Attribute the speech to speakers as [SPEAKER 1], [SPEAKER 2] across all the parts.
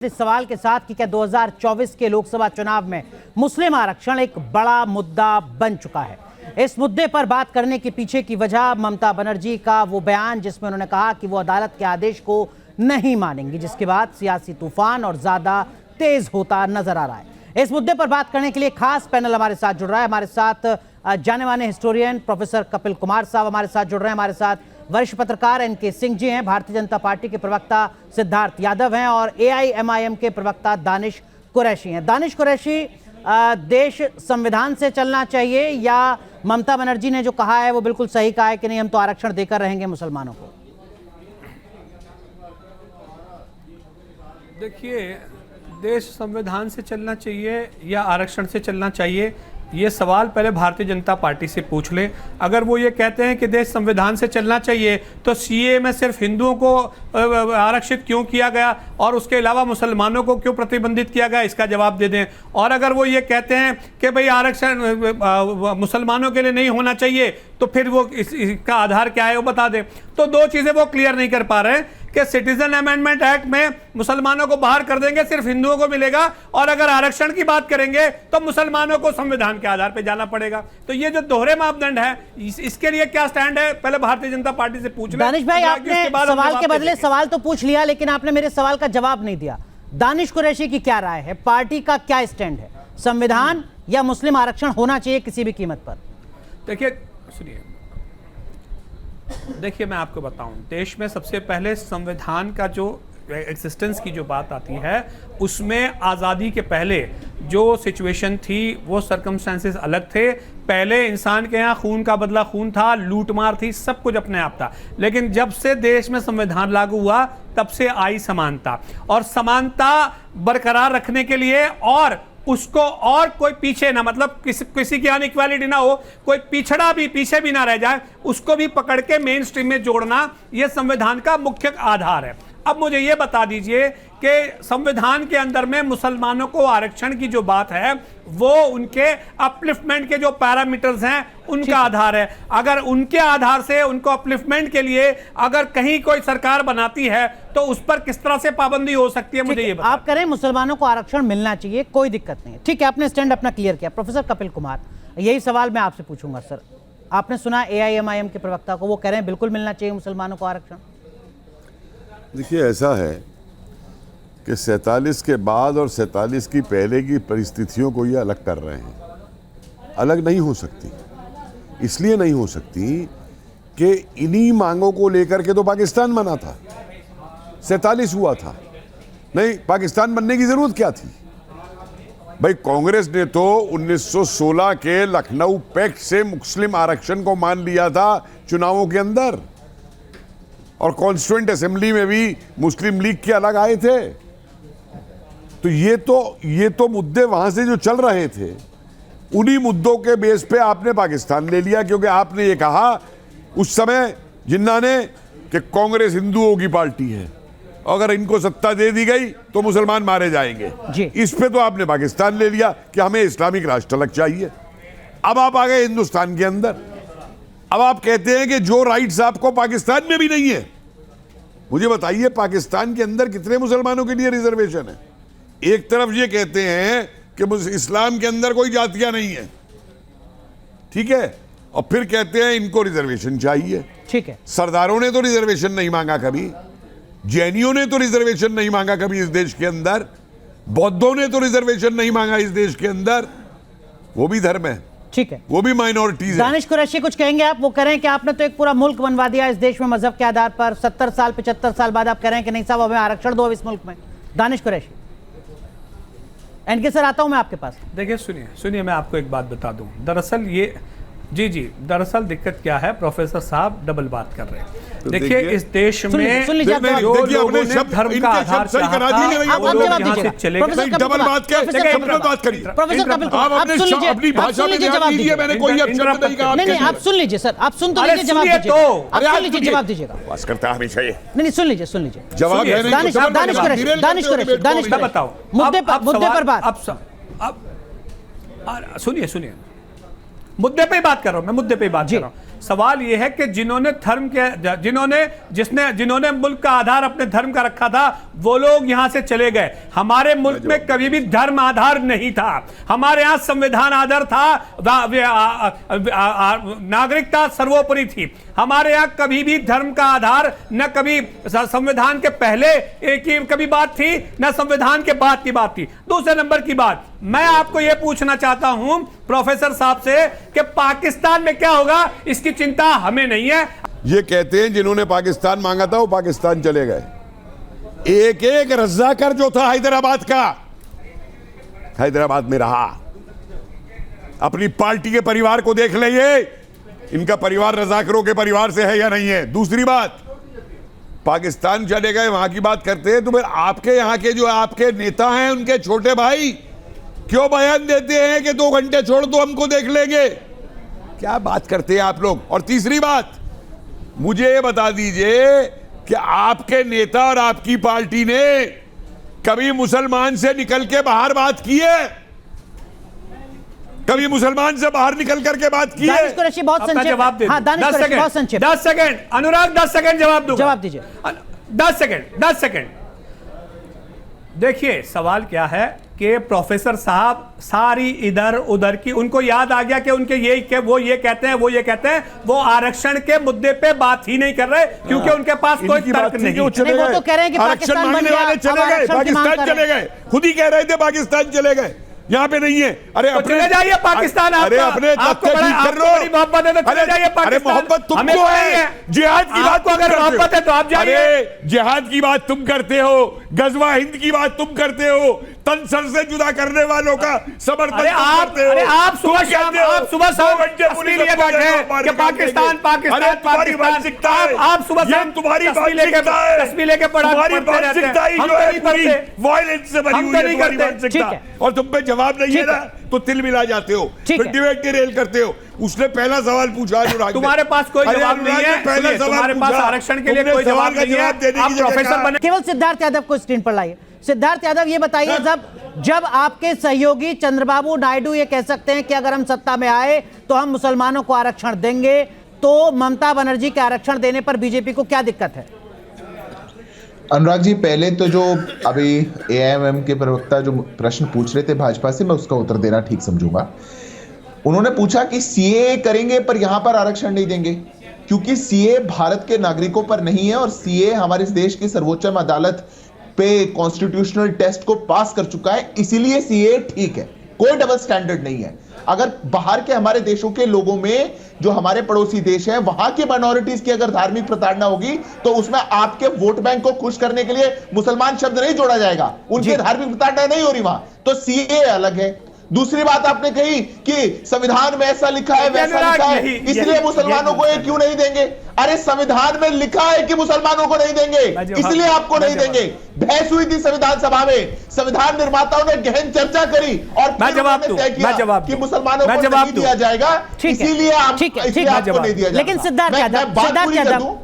[SPEAKER 1] इस सवाल के साथ कि क्या 2024 के लोकसभा चुनाव में मुस्लिम आरक्षण एक बड़ा मुद्दा बन चुका है। इस मुद्दे पर बात करने के पीछे की वजह ममता बनर्जी का वो बयान जिसमें उन्होंने कहा कि वो अदालत के आदेश को नहीं मानेंगी, जिसके बाद सियासी तूफान और ज्यादा तेज होता नजर आ रहा है। इस मुद्दे पर बात करने के लिए खास पैनल हमारे साथ जुड़ रहा है। हमारे साथ जाने माने हिस्टोरियन प्रोफेसर कपिल कुमार साहब हमारे साथ जुड़ रहे हैं। हमारे साथ वरिष्ठ पत्रकार एनके सिंह जी हैं, भारतीय जनता पार्टी के प्रवक्ता सिद्धार्थ यादव हैं और एआईएमआईएम के प्रवक्ता दानिश कुरैशी हैं। दानिश कुरैशी, देश संविधान से चलना चाहिए या ममता बनर्जी ने जो कहा है वो बिल्कुल सही कहा है कि नहीं हम तो आरक्षण देकर रहेंगे मुसलमानों को?
[SPEAKER 2] देखिए, देश संविधान से चलना चाहिए या आरक्षण से चलना चाहिए, ये सवाल पहले भारतीय जनता पार्टी से पूछ ले। अगर वो ये कहते हैं कि देश संविधान से चलना चाहिए तो सीए में सिर्फ हिंदुओं को आरक्षित क्यों किया गया और उसके अलावा मुसलमानों को क्यों प्रतिबंधित किया गया, इसका जवाब दे दें। और अगर वो ये कहते हैं कि भाई आरक्षण मुसलमानों के लिए नहीं होना चाहिए तो फिर वो इसका आधार क्या है वो बता दें। तो दो चीज़ें वो क्लियर नहीं कर पा रहे हैं कि सिटीजन अमेंडमेंट एक्ट में मुसलमानों को बाहर कर देंगे, सिर्फ हिंदुओं को मिलेगा, और अगर आरक्षण की बात करेंगे तो मुसलमानों को संविधान के आधार पर जाना पड़ेगा। तो ये जो दोहरे मापदंड है इसके लिए क्या स्टैंड है, पहले भारतीय जनता पार्टी से पूछ लें।
[SPEAKER 1] दानिश भाई, आपने सवाल के बदले सवाल तो पूछ लिया लेकिन आपने मेरे सवाल का जवाब नहीं दिया। दानिश कुरैशी की क्या राय है, पार्टी का क्या स्टैंड है, संविधान या मुस्लिम आरक्षण होना चाहिए किसी भी कीमत पर?
[SPEAKER 2] देखिए सुनिए, मैं आपको बताऊं, देश में सबसे पहले संविधान का जो एग्जिस्टेंस की जो बात आती है उसमें आज़ादी के पहले जो सिचुएशन थी वो सर्कमस्टेंसेस अलग थे। पहले इंसान के यहाँ खून का बदला खून था, लूटमार थी, सब कुछ अपने आप था। लेकिन जब से देश में संविधान लागू हुआ तब से आई समानता, और समानता बरकरार रखने के लिए और उसको और कोई पीछे ना, मतलब किसी की अनइक्वालिटी ना हो, कोई पिछड़ा भी पीछे भी ना रह जाए, उसको भी पकड़ के मेन स्ट्रीम में जोड़ना, यह संविधान का मुख्य आधार है। अब मुझे यह बता दीजिए कि संविधान के अंदर में मुसलमानों को आरक्षण की जो बात है वो उनके अपलिफ्टमेंट के जो पैरामीटर्स हैं उनका आधार है। अगर उनके आधार से उनको अपलिफ्टमेंट के लिए अगर कहीं कोई सरकार बनाती है तो उस पर किस तरह से पाबंदी हो सकती है, मुझे ये बताइए।
[SPEAKER 1] आप करें मुसलमानों को आरक्षण मिलना चाहिए, कोई दिक्कत नहीं है, ठीक है, आपने स्टैंड अपना क्लियर किया। प्रोफेसर कपिल कुमार, यही सवाल मैं आपसे पूछूंगा। सर, आपने सुना एआईएमआईएम के प्रवक्ता को, वो कह रहे हैं बिल्कुल मिलना चाहिए मुसलमानों को आरक्षण।
[SPEAKER 3] देखिए, ऐसा है कि 47 के बाद और 47 की पहले की परिस्थितियों को ये अलग कर रहे हैं। अलग नहीं हो सकती, इसलिए नहीं हो सकती कि इन्हीं मांगों को लेकर के तो पाकिस्तान बना था, 47 हुआ था। नहीं, पाकिस्तान बनने की जरूरत क्या थी भाई? कांग्रेस ने तो 1916 के लखनऊ पैक्ट से मुस्लिम आरक्षण को मान लिया था चुनावों के अंदर, और कॉन्स्टिट्यूएंट असेंबली में भी मुस्लिम लीग के अलग आए थे। तो ये तो मुद्दे वहां से जो चल रहे थे उन्हीं मुद्दों के बेस पे आपने पाकिस्तान ले लिया, क्योंकि आपने ये कहा उस समय जिन्ना ने कि कांग्रेस हिंदुओं की पार्टी है, अगर इनको सत्ता दे दी गई तो मुसलमान मारे जाएंगे जी। इस पे तो आपने पाकिस्तान ले लिया कि हमें इस्लामिक राष्ट्र अलग चाहिए। अब आप आ गए हिंदुस्तान के अंदर, अब आप कहते हैं कि जो राइट्स आपको पाकिस्तान में भी नहीं है। मुझे बताइए, पाकिस्तान के अंदर कितने मुसलमानों के लिए रिजर्वेशन है? एक तरफ ये कहते हैं कि इस्लाम के अंदर कोई जातियां नहीं है, ठीक है, और फिर कहते हैं इनको रिजर्वेशन चाहिए,
[SPEAKER 1] ठीक है।
[SPEAKER 3] सरदारों ने तो रिजर्वेशन नहीं मांगा कभी, जैनियों ने तो रिजर्वेशन नहीं मांगा कभी इस देश के अंदर, बौद्धों ने तो रिजर्वेशन नहीं मांगा इस देश के अंदर, वो भी धर्म है,
[SPEAKER 1] ठीक है,
[SPEAKER 3] वो भी माइनॉरिटीज है।
[SPEAKER 1] दानिश कुरैशी, कुछ कहेंगे आप? वो कह रहे हैं कि आपने तो एक पूरा मुल्क बनवा दिया इस देश में मजहब के आधार पर, 70 साल 75 साल बाद आप कह रहे हैं कि नहीं साहब हमें आरक्षण दो इस मुल्क में। दानिश कुरैशी, एनके सर आता हूं मैं आपके पास।
[SPEAKER 2] देखिए सुनिए, मैं आपको एक बात बता दूं। दरअसल ये दरअसल दिक्कत क्या है, प्रोफेसर साहब डबल बात कर रहे हैं। देखिए, इस देश में जो लोगों ने धर्म का आधार
[SPEAKER 3] डबल बात करिए। अपनी भाषा में जवाब दीजिए, मैंने कोई शब्द नहीं कहा।
[SPEAKER 1] नहीं, आप सुन लीजिए सर, आप सुन तो लीजिए, जवाब दीजिए। आप सुन लीजिए, जवाब दीजिएगा।
[SPEAKER 3] बस करता है हमेशा ये।
[SPEAKER 1] नहीं, सुन लीजिए
[SPEAKER 3] जवाब है नहीं।
[SPEAKER 2] दानिश बताओ
[SPEAKER 1] मुद्दे पर बात।
[SPEAKER 2] अब सुनिए, मुद्दे पे ही बात कर रहा हूं मैं, मुद्दे पे ही बात कर रहा हूं। सवाल यह है कि जिन्होंने मुल्क का आधार अपने धर्म का रखा था वो लोग यहां से चले गए। हमारे मुल्क में कभी भी धर्म आधार नहीं था, हमारे यहां संविधान आधार था, नागरिकता सर्वोपरि थी। हमारे यहां कभी भी धर्म का आधार न कभी संविधान के पहले की कभी बात थी न संविधान के बाद की बात थी। दूसरे नंबर की बात, मैं आपको यह पूछना चाहता हूं प्रोफेसर साहब से कि पाकिस्तान में क्या होगा इसकी चिंता हमें नहीं है।
[SPEAKER 3] ये कहते हैं जिन्होंने पाकिस्तान मांगा था वो पाकिस्तान चले गए। एक एक रज़ाकर जो था हैदराबाद का, हैदराबाद में रहा। अपनी पार्टी के परिवार को देख लीजिए, इनका परिवार रज़ाकरों के परिवार से है या नहीं है। दूसरी बात, पाकिस्तान चले गए वहां की बात करते हैं तो फिर आपके यहां के जो आपके नेता हैं उनके छोटे भाई क्यों बयान देते हैं कि 2 घंटे छोड़ दो हमको देख लेंगे? क्या बात करते हैं आप लोग। और तीसरी बात, मुझे ये बता दीजिए कि आपके नेता और आपकी पार्टी ने कभी मुसलमान से निकल के बाहर बात की है? कभी मुसलमान से बाहर निकल करके बात की है?
[SPEAKER 1] दानिश कुरैशी बहुत संक्षेप,
[SPEAKER 2] जवाब दे।
[SPEAKER 1] हाँ, दानिश कुरैशी बहुत संक्षेप।
[SPEAKER 2] 10 सेकंड अनुराग, 10 सेकंड जवाब दूंगा।
[SPEAKER 1] जवाब दीजिए।
[SPEAKER 2] 10 सेकंड। देखिए सवाल क्या है कि प्रोफेसर साहब सारी इधर उधर की, उनको याद आ गया कि उनके वो ये कहते हैं वो आरक्षण के मुद्दे पे बात ही नहीं कर रहे क्योंकि उनके पास कोई तर्क नहीं।
[SPEAKER 1] वो तो कह रहे हैं कि
[SPEAKER 3] आरक्षण
[SPEAKER 1] पाकिस्तान
[SPEAKER 3] मांगने वाले चले गए, पाकिस्तान चले गए, खुद ही कह रहे थे पाकिस्तान चले गए, यहाँ पे नहीं है। अरे
[SPEAKER 2] तो चले जाइए पाकिस्तान।
[SPEAKER 3] अरे अपने
[SPEAKER 2] आपको बड़ी मोहब्बत है तो चले जाइए पाकिस्तान।
[SPEAKER 3] अरे मोहब्बत तुमको है, जिहाद की बात
[SPEAKER 2] अगर मोहब्बत है तो आप जाइए।
[SPEAKER 3] अरे जिहाद की बात तुम करते हो, गजवा हिंद की बात तुम करते हो, तन सर से जुदा करने वालों का समर्थन करते हो।
[SPEAKER 2] आप सुबह शाम 2 घंटे तस्वीर लेके बैठे हैं कि पाकिस्तान पाकिस्तान पाकिस्तान। आप सुबह शाम
[SPEAKER 3] तुम्हारी
[SPEAKER 2] तस्वीर लेके पढ़ा
[SPEAKER 3] वायलेंस से बनी हुई है मानसिकता, और तुम पे जवाब नहीं है ना तो तिल मिला जाते हो, फिर डिबेट की रेल करते हो। उसने पहला सवाल पूछा अनुराग,
[SPEAKER 2] तुम्हारे पास कोई जवाब नहीं है,
[SPEAKER 3] पहला सवाल
[SPEAKER 2] तुम्हारे पास आरक्षण के लिए कोई जवाब नहीं है, आप प्रोफेसर बने।
[SPEAKER 1] केवल सिद्धार्थ यादव को स्क्रीन पर लाइए। सिद्धार्थ यादव, ये बताइए, जब आपके सहयोगी चंद्रबाबू नायडू ये कह सकते हैं कि अगर हम सत्ता में आए तो हम मुसलमानों को आरक्षण देंगे, तो ममता बनर्जी के आरक्षण देने पर बीजेपी को क्या दिक्कत है?
[SPEAKER 4] अनुराग जी, पहले तो जो अभी एआईएमएम के प्रवक्ता जो प्रश्न पूछ रहे थे भाजपा से, मैं उसका उत्तर देना ठीक समझूंगा। उन्होंने पूछा कि सीए करेंगे पर यहां पर आरक्षण नहीं देंगे, क्योंकि सीए भारत के नागरिकों पर नहीं है और सीए हमारे देश की सर्वोच्च अदालत पे कॉन्स्टिट्यूशनल टेस्ट को पास कर चुका है, इसीलिए सीए ठीक है, कोई डबल स्टैंडर्ड नहीं है। अगर बाहर के हमारे देशों के लोगों में, जो हमारे पड़ोसी देश है, वहां के माइनॉरिटीज की अगर धार्मिक प्रताड़ना होगी तो उसमें आपके वोट बैंक को खुश करने के लिए मुसलमान शब्द नहीं जोड़ा जाएगा, उनकी धार्मिक प्रताड़ना नहीं हो रही वहां, तो सीए अलग है। दूसरी बात आपने कही कि संविधान में ऐसा लिखा है वैसा लिखा है इसलिए मुसलमानों को ये क्यों नहीं देंगे? अरे संविधान में लिखा है कि मुसलमानों को नहीं देंगे, इसलिए आपको नहीं देंगे। बहस हुई थी संविधान सभा में, संविधान निर्माताओं ने गहन चर्चा करी और
[SPEAKER 2] मैं जवाब दूं
[SPEAKER 4] कि मुसलमानों को नहीं दिया जाएगा, इसीलिए आपको नहीं दिया जाएगा।
[SPEAKER 1] लेकिन सिद्धार्थ यादव,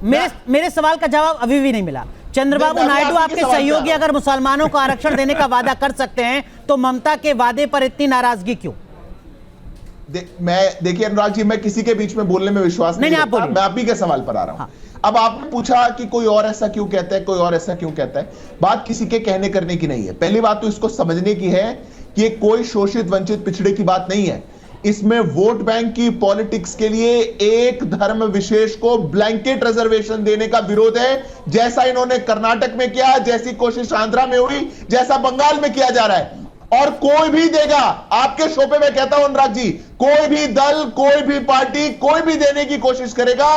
[SPEAKER 1] मेरे सवाल का जवाब अभी भी नहीं मिला। चंद्रबाबू नायडू आपके सहयोगी अगर मुसलमानों को आरक्षण देने का वादा कर सकते हैं तो ममता के वादे पर इतनी नाराजगी क्यों?
[SPEAKER 4] देखिए अनुराग जी, मैं किसी के बीच में बोलने में विश्वास नहीं करता, मैं आप ही के सवाल पर आ रहा हूं। हाँ। अब आपने पूछा कि कोई और ऐसा क्यों कहता है, कोई और ऐसा क्यों कहता है। बात किसी के कहने करने की नहीं है। पहली बात तो इसको समझने की है कि ये कोई शोषित वंचित पिछड़े की बात नहीं है। इसमें वोट बैंक की पॉलिटिक्स के लिए एक धर्म विशेष को ब्लैंकेट रिजर्वेशन देने का विरोध है, जैसा इन्होंने कर्नाटक में किया, जैसी कोशिश आंध्रा में हुई, जैसा बंगाल में किया जा रहा है। और कोई भी देगा, आपके शो पे मैं कहता हूं अनुराग जी, कोई भी दल, कोई भी पार्टी, कोई भी देने की कोशिश करेगा,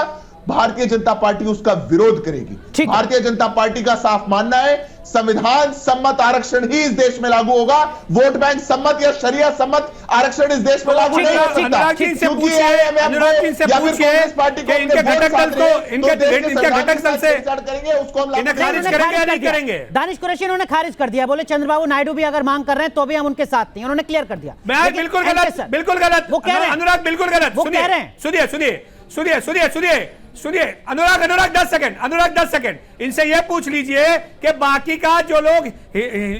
[SPEAKER 4] भारतीय जनता पार्टी उसका विरोध करेगी। भारतीय जनता पार्टी का साफ मानना है संविधान सम्मत आरक्षण ही इस देश में लागू होगा, वोट बैंक सम्मत या शरिया सम्मत आरक्षण इस देश में लागू नहीं हो सकता।
[SPEAKER 2] अनुराग जी से पूछिए कि इनके घटक दल को, इनके घटक दल से
[SPEAKER 4] करेंगे उसको हम
[SPEAKER 2] इन्हें खारिज करेंगे या नहीं करेंगे?
[SPEAKER 1] दानिश कुरैशी उन्होंने खारिज कर दिया, बोले चंद्रबाबू नायडू भी अगर मांग कर रहे हैं तो भी हम उनके साथ नहीं, उन्होंने क्लियर कर दिया।
[SPEAKER 2] बिल्कुल गलत, बिल्कुल गलत,
[SPEAKER 1] वो कह रहे हैं,
[SPEAKER 2] अनुराग बिल्कुल गलत।
[SPEAKER 1] वो कह रहे हैं,
[SPEAKER 2] सुनिए सुनिए अनुराग 10 सेकंड इनसे यह पूछ लीजिए कि बाकी का जो लोग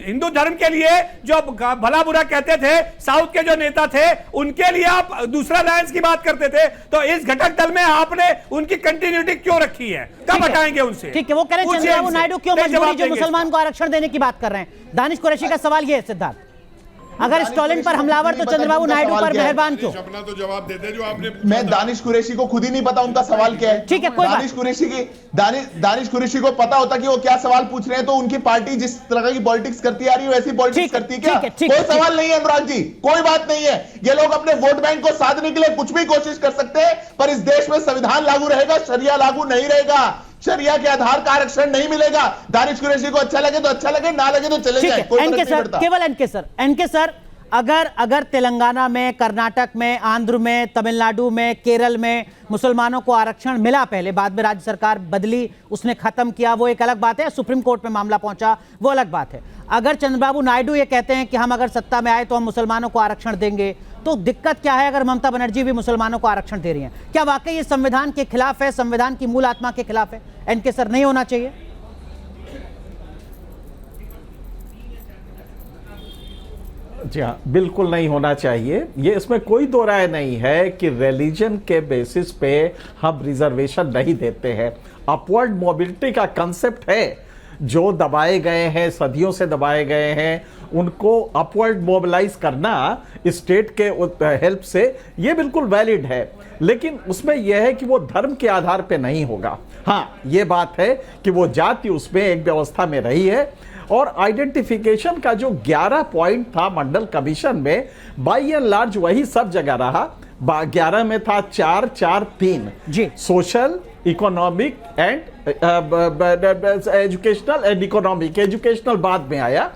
[SPEAKER 2] हिंदू धर्म के लिए जो भला बुरा कहते थे, साउथ के जो नेता थे, उनके लिए आप दूसरा अलायंस की बात करते थे, तो इस घटक दल में आपने उनकी कंटिन्यूटी क्यों रखी है? कब हटाएंगे उनसे?
[SPEAKER 1] ठीक है, वो कह रहे हैं चंद्रबाबू नायडू क्यों मजबूरी जो मुसलमान को आरक्षण देने की बात कर रहे हैं। दानिश कुरैशी का सवाल ये है सिद्धार्थ, अगर स्टॉलिन पर हमलावर तो चंद्रबाबू नायडू पर मेहरबान क्यों?
[SPEAKER 3] अपना तो जवाब देते जो आपने।
[SPEAKER 4] मैं दानिश कुरैशी को खुद ही नहीं पता उनका सवाल क्या है।
[SPEAKER 1] ठीक है, कोई
[SPEAKER 4] दानिश कुरैशी को पता होता कि वो क्या सवाल पूछ रहे हैं, तो उनकी पार्टी जिस तरह की पॉलिटिक्स करती आ रही है वैसी पॉलिटिक्स करती है क्या? कोई सवाल नहीं है अनुराग जी, कोई बात नहीं है। ये लोग अपने वोट बैंक को साधने के लिए कुछ भी कोशिश कर सकते हैं, पर इस देश में संविधान लागू रहेगा, शरिया लागू नहीं रहेगा। शरिया के आधार का आरक्षण नहीं मिलेगा। दानिश कुरैशी को अच्छा लगे तो अच्छा लगे, ना लगे तो चले जाए, कोई फर्क नहीं पड़ता।
[SPEAKER 1] केवल एनके सर, अगर तेलंगाना में, कर्नाटक में, आंध्र में, तमिलनाडु में, केरल में मुसलमानों को आरक्षण मिला, पहले बाद में राज्य सरकार बदली, उसने खत्म किया, वो एक अलग बात है। सुप्रीम कोर्ट में मामला पहुंचा, वो अलग बात है। अगर चंद्रबाबू नायडू ये कहते हैं कि हम अगर सत्ता में आए तो हम मुसलमानों को आरक्षण देंगे, तो दिक्कत क्या है अगर ममता बनर्जी भी मुसलमानों को आरक्षण दे रही हैं? क्या वाकई ये संविधान के खिलाफ है, संविधान की मूल आत्मा के खिलाफ है? एनके सर, नहीं होना चाहिए?
[SPEAKER 5] जी हाँ, बिल्कुल नहीं होना चाहिए। ये इसमें कोई दो राय नहीं है कि रिलीजन के बेसिस पे हम रिजर्वेशन नहीं देते हैं। अपवर्ड मोबिलिटी का कंसेप्ट है, जो दबाए गए हैं, सदियों से दबाए गए हैं, उनको अपवर्ड मोबिलाइज करना स्टेट के हेल्प से, ये बिल्कुल वैलिड है। लेकिन उसमें यह है कि वो धर्म के आधार पे नहीं होगा। हाँ, ये बात है कि वो जाति उसमें एक व्यवस्था में रही है, और आइडेंटिफिकेशन का जो 11 पॉइंट था मंडल कमीशन में, बाई एंड लार्ज वही सब जगह रहा। 11 में था 4-4-3
[SPEAKER 1] जी,
[SPEAKER 5] social, economic and educational and economic. Educational बाद में आया,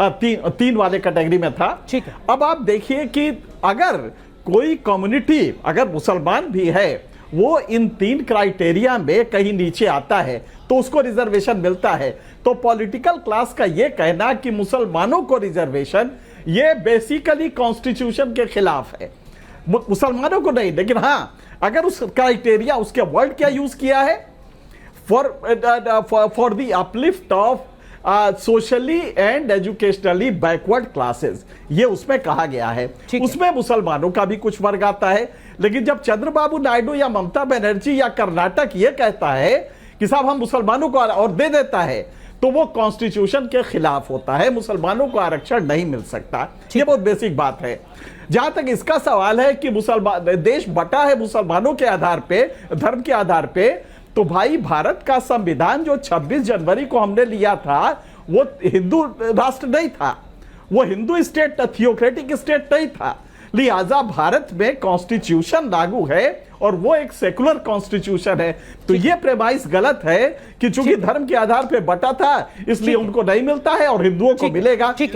[SPEAKER 5] तीन वाले कैटेगरी में था।
[SPEAKER 1] ठीक है।
[SPEAKER 5] अब आप देखिए कि अगर कोई कम्युनिटी, अगर मुसलमान भी है, वो इन 3 क्राइटेरिया में कहीं नीचे आता है तो उसको रिजर्वेशन मिलता है। तो पॉलिटिकल क्लास का ये कहना कि मुसलमानों को रिजर्वेशन, ये बेसिकली कॉन्स्टिट्यूशन के खिलाफ है। मुसलमानों को नहीं, लेकिन हाँ, अगर उस क्राइटेरिया, उसके वर्ड क्या यूज किया है, for the uplift of socially and educationally backward classes, ये उसमें कहा गया है। उसमें मुसलमानों का भी कुछ वर्ग आता है। लेकिन जब चंद्रबाबू नायडू या ममता बनर्जी या कर्नाटक ये कहता है कि साहब हम मुसलमानों को और दे देता है, तो वो कॉन्स्टिट्यूशन के खिलाफ होता है। मुसलमानों को आरक्षण नहीं मिल सकता। ये बहुत बेसिक बात है। जहां तक इसका सवाल है कि मुसलमान देश बटा है मुसलमानों के आधार पे, धर्म के आधार पे, तो भाई भारत का संविधान जो 26 जनवरी को हमने लिया था, वो हिंदू राष्ट्र नहीं था, वो हिंदू स्टेट, थियोक्रेटिक स्टेट नहीं था। लिहाजा भारत में कॉन्स्टिट्यूशन लागू है और वो एक सेकुलर कॉन्स्टिट्यूशन है। तो ये प्रेमाइस गलत है कि चूंकि धर्म के आधार पे बटा था इसलिए उनको नहीं मिलता है और हिंदुओं को मिलेगा। ये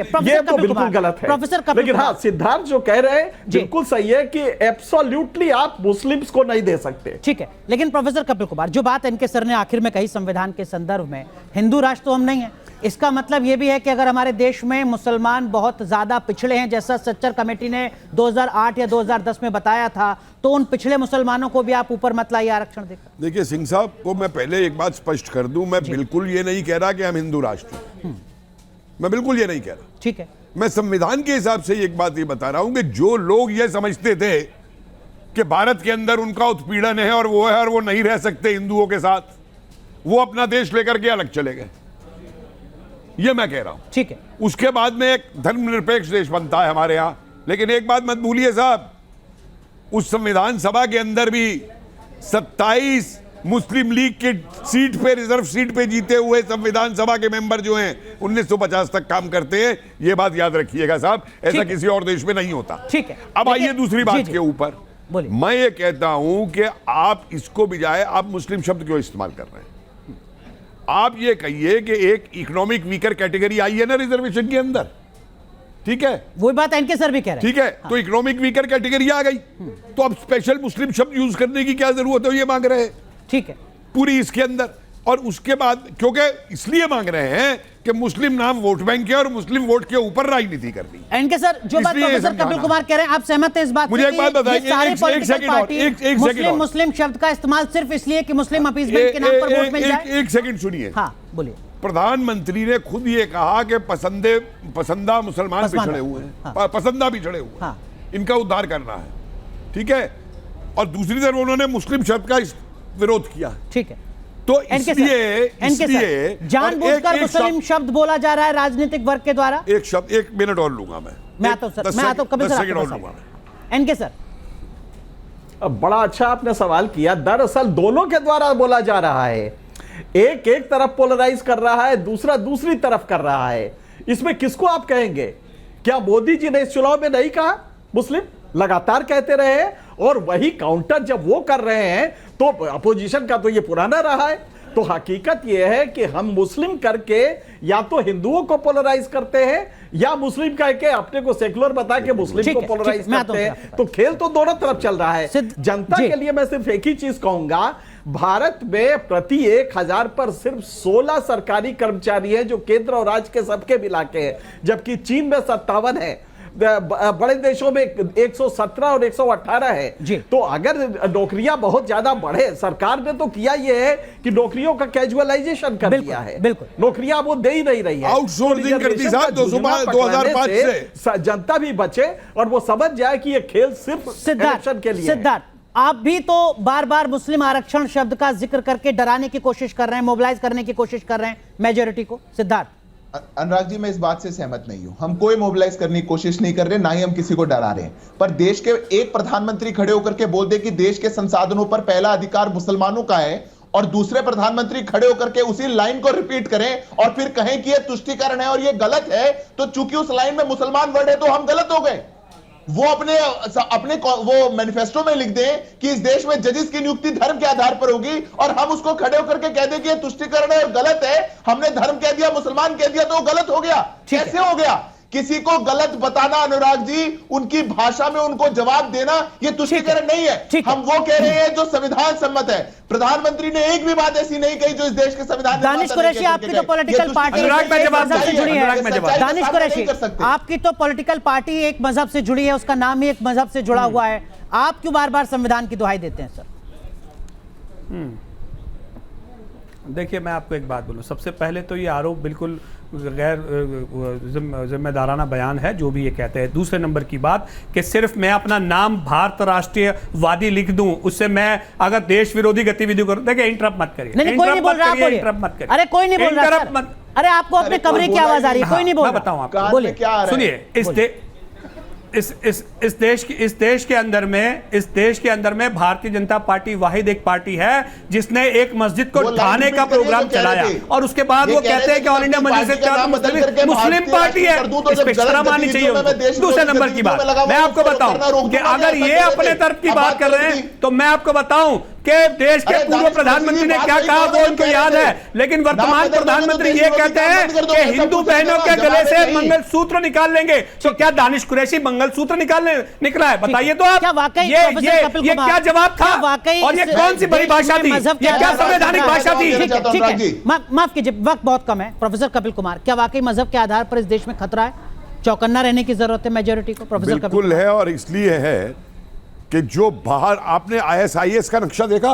[SPEAKER 5] तो बिल्कुल गलत है। लेकिन हाँ, सिद्धार्थ जो कह रहे हैं बिल्कुल सही है कि एब्सोल्युटली आप मुस्लिम्स को नहीं दे सकते।
[SPEAKER 1] ठीक है, लेकिन प्रोफेसर कपिल कुमार, जो बात एनके सर ने आखिर में कही संविधान के संदर्भ में, हिंदू राष्ट्र तो हम नहीं है, इसका मतलब यह भी है कि अगर हमारे देश में मुसलमान बहुत ज्यादा पिछड़े हैं, जैसा सच्चर कमेटी ने 2008 या 2010 में बताया था, तो उन पिछड़े मुसलमानों को भी आप ऊपर मत लाइए आरक्षण देकर।
[SPEAKER 3] देखिए सिंह साहब को मैं पहले एक बात स्पष्ट कर दूं, मैं बिल्कुल ये नहीं कह रहा कि हम हिंदू राष्ट्र हैं। मैं बिल्कुल ये नहीं कह रहा।
[SPEAKER 1] ठीक है,
[SPEAKER 3] मैं संविधान के हिसाब से एक बात ये बता रहा हूं कि जो लोग ये समझते थे कि भारत के अंदर उनका उत्पीड़न है और वो नहीं रह सकते हिंदुओं के साथ, वो अपना देश लेकर के अलग चले गए। ये मैं कह रहा हूं। ठीक है, उसके बाद में एक धर्मनिरपेक्ष देश बनता है हमारे यहां। लेकिन एक बात मत भूलिए साहब, उस संविधान सभा के अंदर भी 27 मुस्लिम लीग के सीट पे, रिजर्व सीट पे जीते हुए संविधान सभा के मेंबर जो हैं 1950 तक काम करते हैं। ये बात याद रखिएगा साहब, ऐसा किसी और देश में नहीं होता।
[SPEAKER 1] ठीक है,
[SPEAKER 3] अब आइए दूसरी बात के ऊपर। मैं ये कहता हूं कि आप इसको बजाय आप मुस्लिम शब्द क्यों इस्तेमाल कर रहे हैं? आप ये कहिए कि एक इकोनॉमिक वीकर कैटेगरी आई है ना रिजर्वेशन के अंदर, ठीक है,
[SPEAKER 1] वही बात एनके सर भी कह रहे हैं।
[SPEAKER 3] ठीक है, तो इकोनॉमिक वीकर कैटेगरी आ गई, तो अब स्पेशल मुस्लिम शब्द यूज करने की क्या जरूरत है, ये मांग रहे हैं।
[SPEAKER 1] ठीक है,
[SPEAKER 3] पूरी इसके अंदर। और उसके बाद क्योंकि इसलिए मांग रहे हैं कि मुस्लिम नाम वोट बैंक है और मुस्लिम वोट के ऊपर राजनीति करनी।
[SPEAKER 1] एनके सर, जो बात
[SPEAKER 3] इसलिए ये
[SPEAKER 1] प्रोफेसर कपिल
[SPEAKER 3] समझाना।
[SPEAKER 1] कुमार कह रहे हैं, आप सहमत हैं इस बात
[SPEAKER 3] मुझे
[SPEAKER 1] से
[SPEAKER 3] एक बात
[SPEAKER 1] कि
[SPEAKER 3] बताइए,
[SPEAKER 1] ये सारे
[SPEAKER 3] एक
[SPEAKER 1] पॉलिटिकल
[SPEAKER 3] सेकंड और,
[SPEAKER 1] पार्टी
[SPEAKER 3] एक सेकंड
[SPEAKER 1] मुस्लिम
[SPEAKER 3] और।
[SPEAKER 1] मुस्लिम शब्द का इस्तेमाल सिर्फ इसलिए कि मुस्लिम अपीसमेंट के नाम पर वोट मिल जाए?
[SPEAKER 3] एक सेकंड सुनिए।
[SPEAKER 1] हाँ बोलिए।
[SPEAKER 3] प्रधानमंत्री ने खुद ये कहा कि पसंदा मुसलमान
[SPEAKER 1] पसमानदा।
[SPEAKER 3] पिछड़े हुए हैं,
[SPEAKER 1] हाँ।
[SPEAKER 3] पसंदा पिछड़े हुए हैं,
[SPEAKER 1] हाँ।
[SPEAKER 3] इनका उद्धार करना है, ठीक है। और दूसरी तरफ उन्होंने मुस्लिम शब्द का विरोध किया,
[SPEAKER 1] ठीक है।
[SPEAKER 3] तो
[SPEAKER 1] एनके सर,
[SPEAKER 3] इसलिए
[SPEAKER 1] जानबूझकर मुस्लिम शब्द बोला जा रहा है राजनीतिक वर्ग के द्वारा।
[SPEAKER 3] एक शब्द, 1 मिनट और लूंगा
[SPEAKER 1] मैं आता हूं सर, मैं आता हूं कपिल सर,
[SPEAKER 3] सेकंड और
[SPEAKER 1] आपके
[SPEAKER 3] लूंगा
[SPEAKER 1] पास
[SPEAKER 3] मैं।
[SPEAKER 1] एनके सर,
[SPEAKER 5] अब बड़ा अच्छा आपने सवाल किया। दरअसल दोनों के द्वारा बोला जा रहा है, एक एक तरफ पोलराइज कर रहा है, दूसरा दूसरी तरफ कर रहा है। इसमें किसको आप कहेंगे? क्या मोदी जी ने इस चुनाव में नहीं कहा मुस्लिम? लगातार कहते रहे हैं, और वही काउंटर जब वो कर रहे हैं तो अपोजिशन का तो ये पुराना रहा है। तो हकीकत ये है कि हम मुस्लिम करके या तो हिंदुओं को पोलराइज करते हैं या मुस्लिम कह के अपने को सेकुलर बता के मुस्लिम
[SPEAKER 1] ठीक
[SPEAKER 5] को
[SPEAKER 1] है,
[SPEAKER 5] पोलराइज
[SPEAKER 1] ठीक है, मैं
[SPEAKER 5] करते
[SPEAKER 1] आता हूं
[SPEAKER 5] हैं। तो खेल तो दोनों तरफ चल रहा है। जनता
[SPEAKER 1] जी।
[SPEAKER 5] के लिए मैं सिर्फ एक ही चीज कहूंगा, भारत में प्रति 1000 पर सिर्फ 16 सरकारी कर्मचारी हैं जो केंद्र और राज्य के सबके मिला के हैं, जबकि चीन में 57 है, बड़े देशों में 117 और 118 है।
[SPEAKER 1] जी।
[SPEAKER 5] तो अगर नौकरियां बहुत ज्यादा बढ़े, सरकार ने तो किया ये है कि नौकरियों का कैजुअलाइजेशन कर दिया है,
[SPEAKER 1] बिल्कुल।
[SPEAKER 5] नौकरियां वो दे ही नहीं रही है।
[SPEAKER 3] आउटसोर्सिंग कर दी साहब, 2005 से
[SPEAKER 5] जनता भी बचे और वो समझ जाए कि ये खेल सिर्फ इलेक्शन के लिए है।
[SPEAKER 1] सिद्धार्थ, आप भी तो बार बार मुस्लिम आरक्षण शब्द का जिक्र करके डराने की कोशिश कर रहे हैं, मोबिलाइज करने की कोशिश कर रहे हैं मेजॉरिटी को। सिद्धार्थ,
[SPEAKER 4] अनुराग जी, मैं इस बात से सहमत नहीं हूं। हम कोई मोबिलाइज करने की कोशिश नहीं कर रहे, ना ही हम किसी को डरा रहे हैं। पर देश के एक प्रधानमंत्री खड़े होकर के बोल दे कि देश के संसाधनों पर पहला अधिकार मुसलमानों का है, और दूसरे प्रधानमंत्री खड़े होकर के उसी लाइन को रिपीट करें और फिर कहें कि यह तुष्टीकरण है और यह गलत है, तो चूंकि उस लाइन में मुसलमान वर्ड है तो हम गलत हो गए। वो अपने वो मैनिफेस्टो में लिख दें कि इस देश में जजेस की नियुक्ति धर्म के आधार पर होगी, और हम उसको खड़े होकर के कह दें कि यह तुष्टीकरण है और गलत है। हमने धर्म कह दिया, मुसलमान कह दिया, तो वो गलत हो गया। कैसे हो गया? किसी को गलत बताना, अनुराग जी, उनकी भाषा में उनको जवाब देना, ये तुष्टीकरण नहीं है। हम वो कह रहे हैं जो संविधान सम्मत है। प्रधानमंत्री ने एक भी बात ऐसी नहीं कही जो इस देश के संविधान में
[SPEAKER 1] दानिश कुरैशी, आपकी तो पॉलिटिकल पार्टी एक मजहब से जुड़ी है। दानिश कुरैशी, आपकी तो पॉलिटिकल पार्टी एक मजहब से जुड़ी है, उसका नाम ही एक मजहब से जुड़ा हुआ है। आप क्यों बार बार संविधान की दुहाई देते हैं सर?
[SPEAKER 2] देखिए, मैं आपको एक बात बोलूं, सबसे पहले तो ये आरोप बिल्कुल गैर जिम्मेदाराना बयान है जो भी ये कहते हैं। दूसरे नंबर की बात कि सिर्फ मैं अपना नाम भारत राष्ट्रीयवादी लिख दूं, उससे मैं अगर देश विरोधी गतिविधि करूं, देखिए इंटरप्ट मत करिए।
[SPEAKER 1] नहीं, कोई नहीं बोल रहा, आप बोलिए।
[SPEAKER 2] इंटरप्ट मत करिए।
[SPEAKER 1] अरे कोई नहीं बोल रहा
[SPEAKER 2] इंटरप्ट
[SPEAKER 1] सर।
[SPEAKER 2] मत।
[SPEAKER 1] अरे आपको अपने कमरे की आवाज आ रही है, कोई नहीं बोल
[SPEAKER 2] मैं
[SPEAKER 1] रहा।
[SPEAKER 2] बताऊं आपको,
[SPEAKER 1] बोलिए।
[SPEAKER 4] क्या आ रहा है?
[SPEAKER 2] सुनिए, इस देश के अंदर में भारतीय जनता पार्टी वाहिद एक पार्टी है जिसने एक मस्जिद को ढाने का प्रोग्राम चलाया, और उसके बाद वो कहते हैं कि ऑल इंडिया मजलिस मुस्लिम पार्टी है, इस पे शर्म आनी चाहिए उनको। दूसरे नंबर की बात मैं आपको बताऊं कि अगर ये अपने तरफ की बात कर रहे हैं तो मैं आपको बताऊं कि देश के पूर्व प्रधानमंत्री ने क्या कहा वो उनको याद है, लेकिन वर्तमान प्रधानमंत्री ये कहते हैं कि हिंदू बहनों के गले से मंगलसूत्र निकाल लेंगे। तो क्या दानिश कुरैशी मंगलसूत्र निकला है? बताइए तो आप।
[SPEAKER 1] क्या वाकई
[SPEAKER 2] ये क्या जवाब था? और ये कौन सी बड़ी भाषा थी? ये क्या संवैधानिक भाषा थी?
[SPEAKER 1] ठीक है, माफ कीजिए, वक्त बहुत कम है। प्रोफेसर कपिल कुमार, क्या वाकई मजहब के आधार पर इस देश में खतरा है? चौकन्ना रहने की जरूरत है मेजॉरिटी को? प्रोफेसर कपिल
[SPEAKER 3] बिल्कुल है, और इसलिए है कि जो बाहर, आपने ISIS का नक्शा देखा,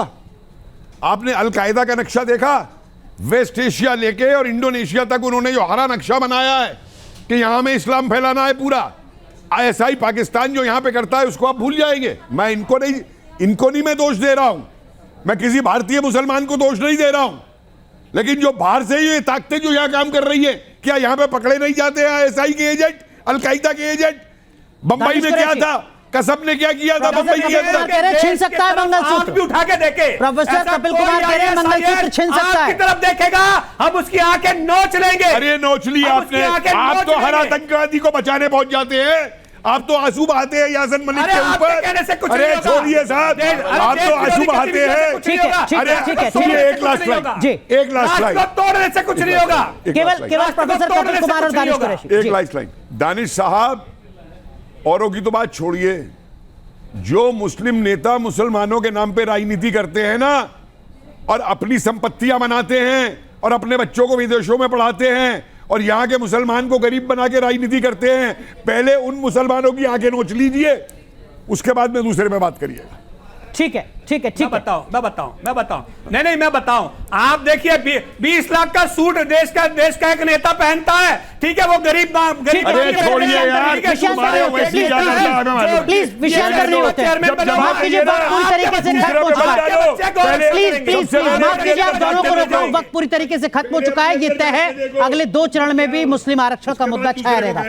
[SPEAKER 3] आपने अलकायदा का नक्शा देखा, वेस्ट एशिया लेके और इंडोनेशिया तक उन्होंने जो हरा नक्शा बनाया है कि यहां में इस्लाम फैलाना है पूरा। ISI पाकिस्तान जो यहां पे करता है उसको आप भूल जाएंगे। मैं इनको नहीं मैं दोष दे रहा हूं, मैं किसी भारतीय मुसलमान को दोष नहीं दे रहा हूं, लेकिन जो बाहर से ये ताकतें जो यहां काम कर रही है, क्या यहां पे पकड़े नहीं जाते हैं ISI के एजेंट, अलकायदा के एजेंट? बंबई में क्या था, कसम ने क्या किया था बंबई के अंदर?
[SPEAKER 1] छीन सकता है मंगलसूत्र,
[SPEAKER 2] भी उठा के देखे।
[SPEAKER 1] प्रोफेसर कपिल कुमार कह रहे हैं मंगलसूत्र छीन सकता है।
[SPEAKER 2] की तरफ देखेगा, हम उसकी आंखें नोच लेंगे।
[SPEAKER 3] अरे नोच ली आपने, आप तो हर आतंकवादी को बचाने पहुंच जाते हैं। आप तो आंसू बहाते हैं यासिन मलिक के ऊपर। अरे छोड़िए साहब, आप तो आंसू बहाते हैं।
[SPEAKER 1] ठीक है,
[SPEAKER 3] सुनिए, एक लास्ट लाइन
[SPEAKER 1] जी,
[SPEAKER 3] एक लास्ट लाइन,
[SPEAKER 2] तोड़ने से कुछ नहीं होगा।
[SPEAKER 1] केवल प्रोफेसर कपिल कुमार और दानिश कुरैशी।
[SPEAKER 3] एक लास्ट लाइन। दानिश साहब, औरों की तो बात छोड़िए, जो मुस्लिम नेता मुसलमानों के नाम पे राजनीति करते हैं ना, और अपनी संपत्तियां बनाते हैं और अपने बच्चों को विदेशों में पढ़ाते हैं,
[SPEAKER 6] और यहाँ के मुसलमान को गरीब बना के राजनीति करते हैं। पहले उन मुसलमानों की आंखें नोच लीजिए, उसके बाद में दूसरे पे बात करिएगा।
[SPEAKER 1] ठीक है, ठीक है, ठीक है।
[SPEAKER 2] मैं बताऊं। नहीं, मैं बताऊं। आप देखिए 20 लाख का सूट देश का एक नेता पहनता है, ठीक है, वो गरीब
[SPEAKER 6] अरे छोड़िए यार, तुम्हारे वैसी क्या करना है हमें मालूम।
[SPEAKER 1] प्लीज विषयांतर नहीं होते। माफ कीजिए, वक्त पूरी तरीके से खत्म हो चुका है। प्लीज माफ कीजिए, आप दोनों को रोक रहा हूं। वक्त पूरी तरीके से खत्म हो चुका है। ये तय है, अगले 2 चरण में भी मुस्लिम आरक्षण का मुद्दा छाया रहेगा।